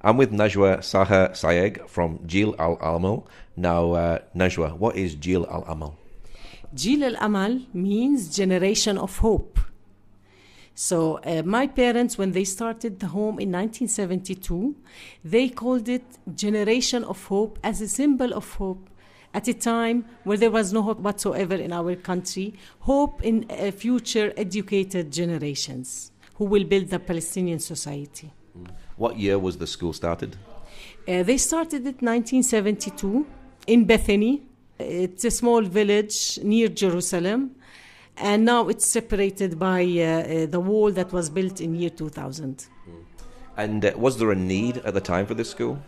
I'm with Najwa Sahhar from Jeel Al Amal. Now, Najwa, what is Jeel Al Amal? Jeel Al Amal means generation of hope. So my parents, when they started the home in 1972, they called it Generation of Hope as a symbol of hope at a time where there was no hope whatsoever in our country, hope in future educated generations who will build the Palestinian society. What year was the school started? They started it 1972 in Bethany. It's a small village near Jerusalem. And now it's separated by the wall that was built in year 2000. And was there a need at the time for this school?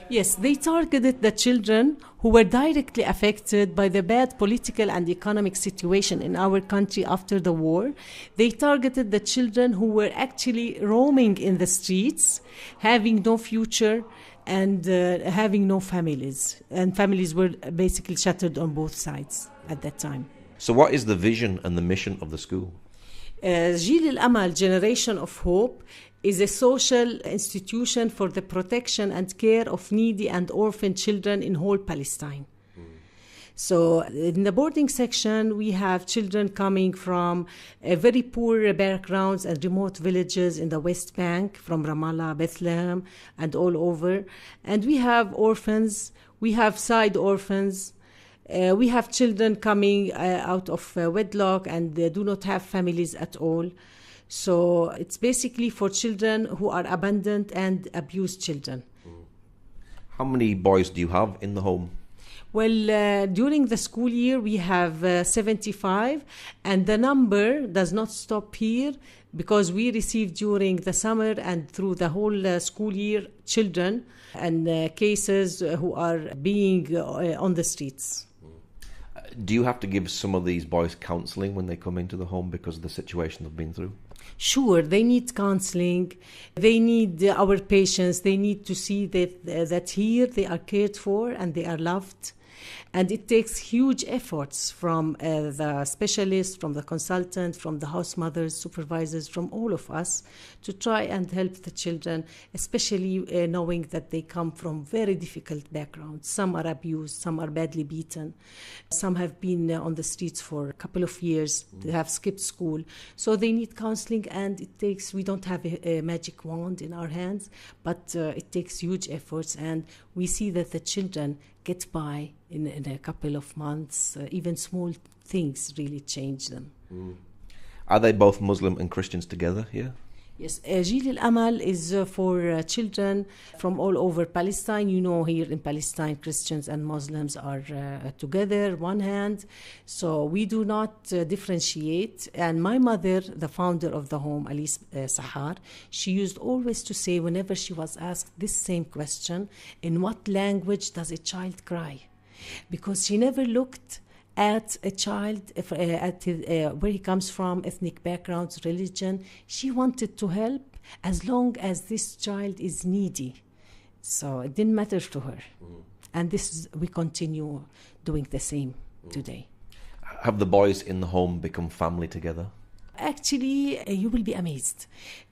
Yes, they targeted the children who were directly affected by the bad political and economic situation in our country after the war. They targeted the children who were actually roaming in the streets, having no future and having no families. And families were basically shattered on both sides at that time. So what is the vision and the mission of the school? Jeel Al Amal, Generation of Hope, is a social institution for the protection and care of needy and orphan children in whole Palestine. So in the boarding section, we have children coming from very poor backgrounds and remote villages in the West Bank, from Ramallah, Bethlehem, and all over. And we have orphans, we have side orphans, we have children coming out of wedlock and they do not have families at all. So it's basically for children who are abandoned and abused children. How many boys do you have in the home? Well, during the school year, we have 75, and the number does not stop here because we receive during the summer and through the whole school year children and cases who are being on the streets. Do you have to give some of these boys counselling when they come into the home because of the situation they've been through? Sure, they need counseling, they need our patience, they need to see that here they are cared for and they are loved. And it takes huge efforts from the specialists, from the consultant, from the house mothers, supervisors, from all of us to try and help the children, especially knowing that they come from very difficult backgrounds. Some are abused, some are badly beaten, some have been on the streets for a couple of years, they have skipped school. So they need counseling, and we don't have a magic wand in our hands, but it takes huge efforts, and we see that the children get by in a couple of months. Even small things really change them. Are they both Muslim and Christians together here? Yes, Jeel Al Amal is for children from all over Palestine. You know, here in Palestine, Christians and Muslims are together, one hand. So we do not differentiate. And my mother, the founder of the home, Najwa Sahhar, she used always to say, whenever she was asked this same question, in what language does a child cry? Because she never looked at a child, where he comes from, ethnic backgrounds, religion. She wanted to help as long as this child is needy. So it didn't matter to her. And we continue doing the same today. Have the boys in the home become family together? Actually, you will be amazed.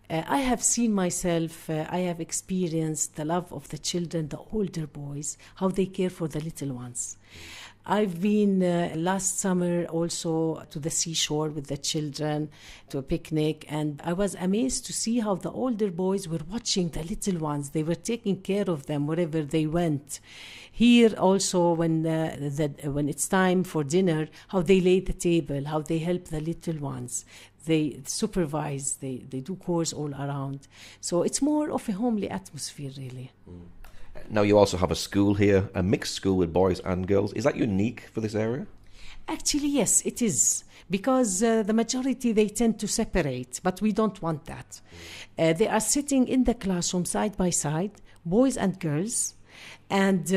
I have seen myself, I have experienced the love of the children, the older boys, how they care for the little ones. I've been last summer also to the seashore with the children to a picnic, and I was amazed to see how the older boys were watching the little ones. They were taking care of them wherever they went. Here also, when it's time for dinner, how they lay the table, how they help the little ones. They supervise, they do chores all around. So it's more of a homely atmosphere, really. Now you also have a school here, a mixed school with boys and girls. Is that unique for this area? Actually, yes, it is. Because the majority, they tend to separate, but we don't want that. They are sitting in the classroom side by side, boys and girls. And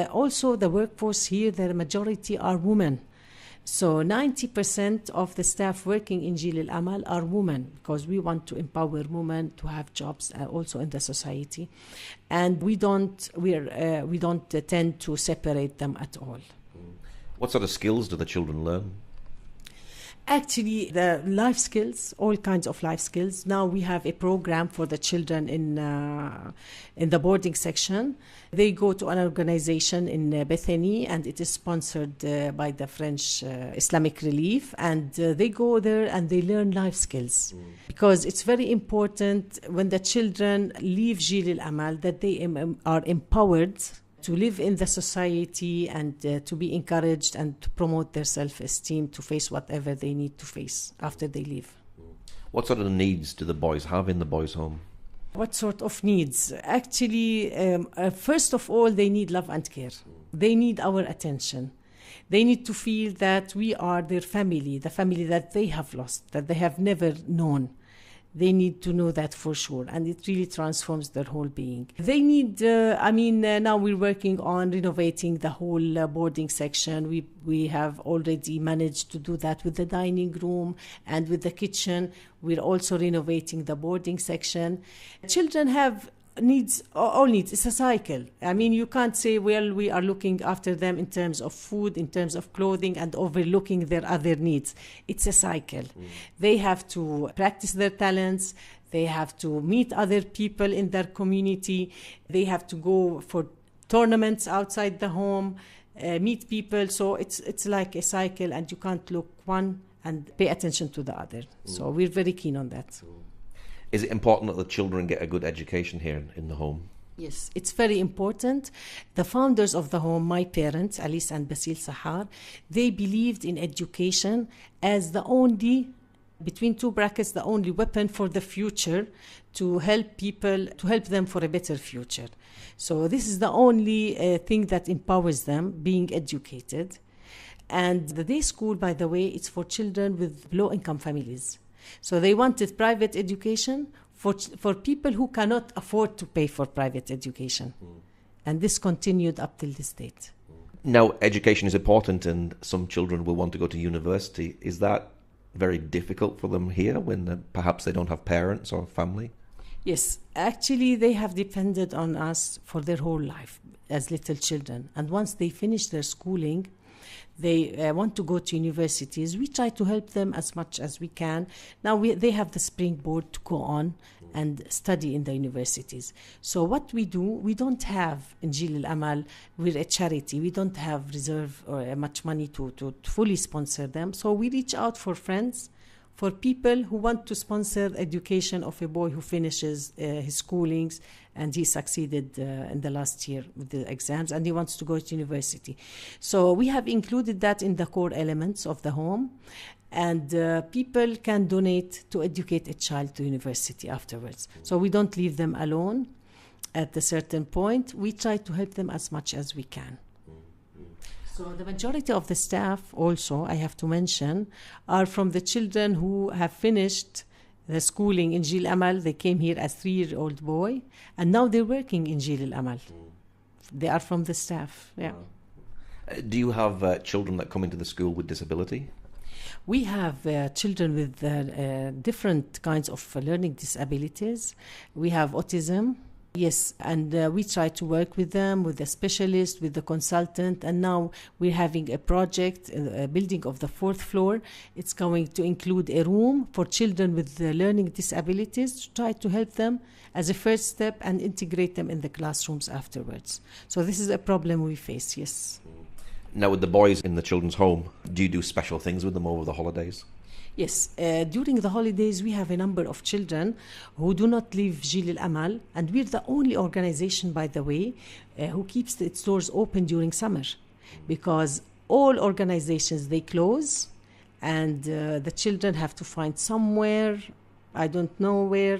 also the workforce here, the majority are women. So 90% of the staff working in Jeel Al Amal are women, because we want to empower women to have jobs also in the society, and we don't tend to separate them at all. What sort of skills do the children learn? Actually, the life skills, all kinds of life skills. Now we have a program for the children in the boarding section. They go to an organization in Bethany, and it is sponsored by the French Islamic Relief. And they go there and they learn life skills. Because it's very important when the children leave Jeel Al Amal that they are empowered to live in the society and to be encouraged and to promote their self-esteem to face whatever they need to face after they leave. What sort of needs do the boys have in the boys' home? What sort of needs? Actually, first of all, they need love and care. They need our attention. They need to feel that we are their family, the family that they have lost, that they have never known. They need to know that for sure, and it really transforms their whole being. They need, now we're working on renovating the whole boarding section. We have already managed to do that with the dining room and with the kitchen. We're also renovating the boarding section. Children have needs, all needs. It's a cycle. I mean, you can't say, well, we are looking after them in terms of food, in terms of clothing, and overlooking their other needs. It's a cycle. They have to practice their talents. They have to meet other people in their community. They have to go for tournaments outside the home, meet people. So it's like a cycle, and you can't look one and pay attention to the other. So we're very keen on that. Is it important that the children get a good education here in the home? Yes, it's very important. The founders of the home, my parents, Alice and Jeel Sahhar, they believed in education as the only, between two brackets, the only weapon for the future to help people, to help them for a better future. So this is the only thing that empowers them, being educated. And the day school, by the way, it's for children with low-income families. So they wanted private education for people who cannot afford to pay for private education. And this continued up till this date. Now, education is important and some children will want to go to university. Is that very difficult for them here when perhaps they don't have parents or family? Yes, actually they have depended on us for their whole life as little children. And once they finish their schooling, they want to go to universities. We try to help them as much as we can. Now they have the springboard to go on and study in the universities. So what we do, we don't have in Jeel Al Amal, we're a charity. We don't have reserve or much money to fully sponsor them. So we reach out for friends, for people who want to sponsor education of a boy who finishes his schoolings and he succeeded in the last year with the exams and he wants to go to university. So we have included that in the core elements of the home, and people can donate to educate a child to university afterwards. So we don't leave them alone at a certain point. We try to help them as much as we can. So the majority of the staff also, I have to mention, are from the children who have finished the schooling in Jeel Al Amal. They came here as 3-year-old boy, and now they're working in Jeel Al Amal. They are from the staff, yeah. Do you have children that come into the school with disability? We have children with different kinds of learning disabilities. We have autism. Yes, and we try to work with them, with the specialist, with the consultant, and now we're having a project, a building of the 4th floor. It's going to include a room for children with learning disabilities to try to help them as a first step and integrate them in the classrooms afterwards. So this is a problem we face, yes. Now with the boys in the children's home, do you do special things with them over the holidays? Yes, during the holidays we have a number of children who do not leave Jeel Al Amal, and we're the only organization, by the way, who keeps its doors open during summer, because all organizations, they close and the children have to find somewhere, I don't know where,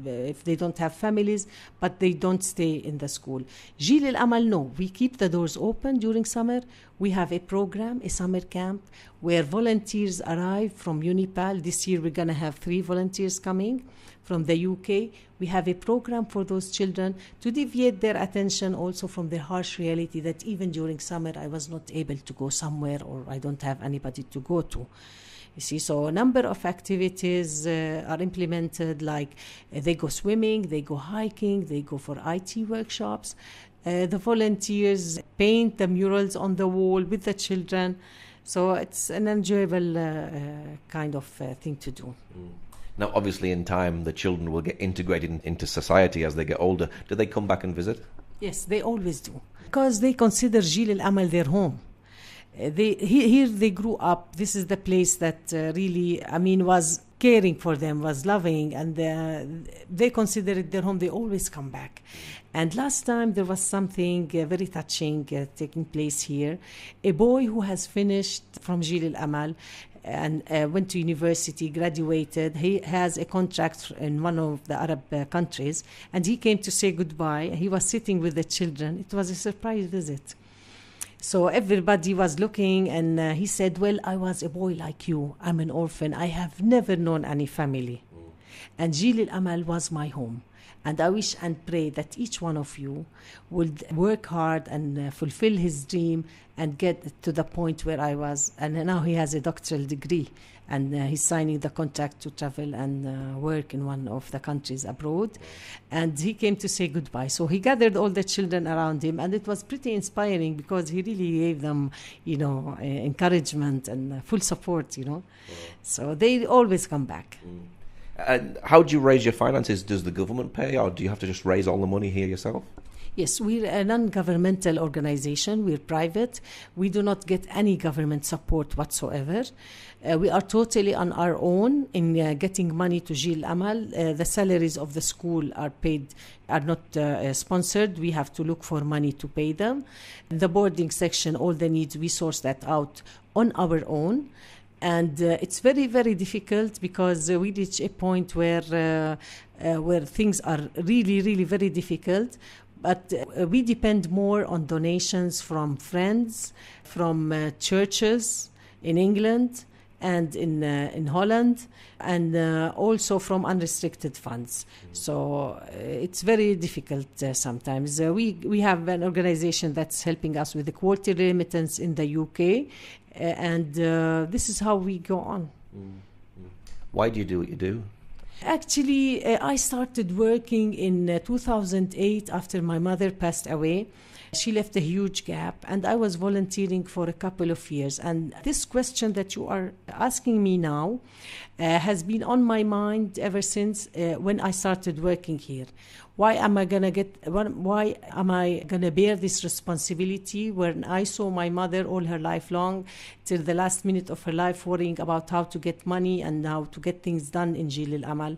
if they don't have families, but they don't stay in the school. Jeel Al Amal, no, we keep the doors open during summer. We have a program, a summer camp, where volunteers arrive from UNIPAL. This year we're going to have 3 volunteers coming from the UK. We have a program for those children to deviate their attention also from the harsh reality that even during summer I was not able to go somewhere, or I don't have anybody to go to. You see, so a number of activities are implemented, like they go swimming, they go hiking, they go for IT workshops. The volunteers paint the murals on the wall with the children. So it's an enjoyable kind of thing to do. Now, obviously, in time, the children will get integrated into society as they get older. Do they come back and visit? Yes, they always do. Because they consider Jeel Al Amal their home. Here they grew up. This is the place that really, was caring for them, was loving, and they consider it their home. They always come back. And last time there was something very touching taking place here. A boy who has finished from Jeel Al Amal and went to university, graduated. He has a contract in one of the Arab countries, and he came to say goodbye. He was sitting with the children. It was a surprise visit. So everybody was looking, and he said, well, I was a boy like you. I'm an orphan. I have never known any family. And Jeel Al Amal was my home. And I wish and pray that each one of you would work hard and fulfill his dream and get to the point where I was. And now he has a doctoral degree, and he's signing the contract to travel and work in one of the countries abroad. And he came to say goodbye. So he gathered all the children around him, and it was pretty inspiring because he really gave them, encouragement and full support, So they always come back. And how do you raise your finances? Does the government pay, or do you have to just raise all the money here yourself? Yes, we're a non-governmental organization. We're private. We do not get any government support whatsoever. We are totally on our own in getting money to Jeel Al Amal. The salaries of the school are not sponsored. We have to look for money to pay them. The boarding section, all the needs, we source that out on our own. And it's very, very difficult because we reach a point where things are really, really very difficult. But we depend more on donations from friends, from churches in England and in Holland, and also from unrestricted funds. So it's very difficult sometimes. We have an organization that's helping us with the quarterly remittance in the UK, and this is how we go on. Why do you do what you do? Actually, I started working in 2008 after my mother passed away. She left a huge gap, and I was volunteering for a couple of years. And this question that you are asking me now has been on my mind ever since when I started working here. Why am I gonna bear this responsibility when I saw my mother all her life long, till the last minute of her life, worrying about how to get money and how to get things done in Jeel Al Amal,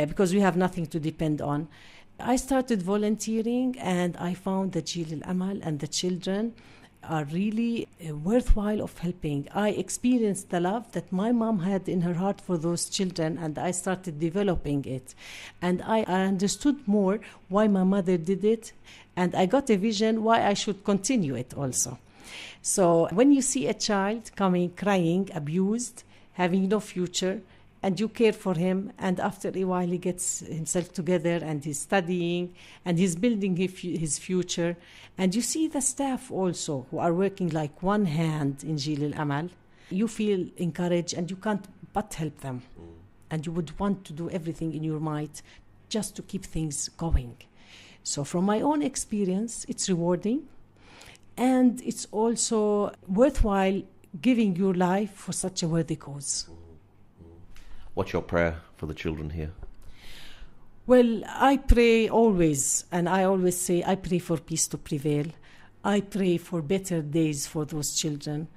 because we have nothing to depend on. I started volunteering, and I found that Jeel Al Amal and the children are really worthwhile of helping. I experienced the love that my mom had in her heart for those children, and I started developing it. And I understood more why my mother did it, and I got a vision why I should continue it also. So when you see a child coming, crying, abused, having no future, and you care for him, and after a while he gets himself together and he's studying and he's building his future, and you see the staff also who are working like one hand in Jeel Al Amal, you feel encouraged and you can't but help them. And you would want to do everything in your might just to keep things going. So from my own experience, it's rewarding, and it's also worthwhile giving your life for such a worthy cause. What's your prayer for the children here? Well, I pray always, and I always say I pray for peace to prevail. I pray for better days for those children.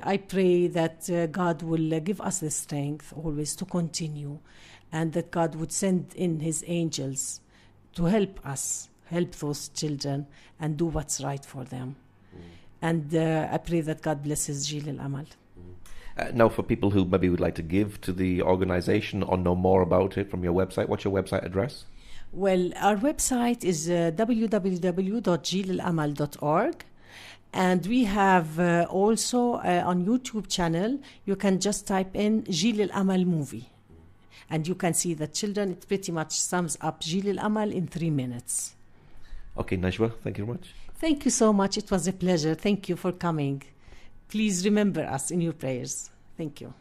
I pray that God will give us the strength always to continue, and that God would send in his angels to help us, help those children, and do what's right for them. And I pray that God blesses Jeel Al Amal. Now, for people who maybe would like to give to the organization or know more about it from your website, what's your website address? Well, our website is www.jeelalamal.org. And we have also on YouTube channel, you can just type in Jeel Al Amal movie. And you can see the children. It pretty much sums up Jeel Al Amal in 3 minutes. Okay, Najwa, thank you very much. Thank you so much. It was a pleasure. Thank you for coming. Please remember us in your prayers. Thank you.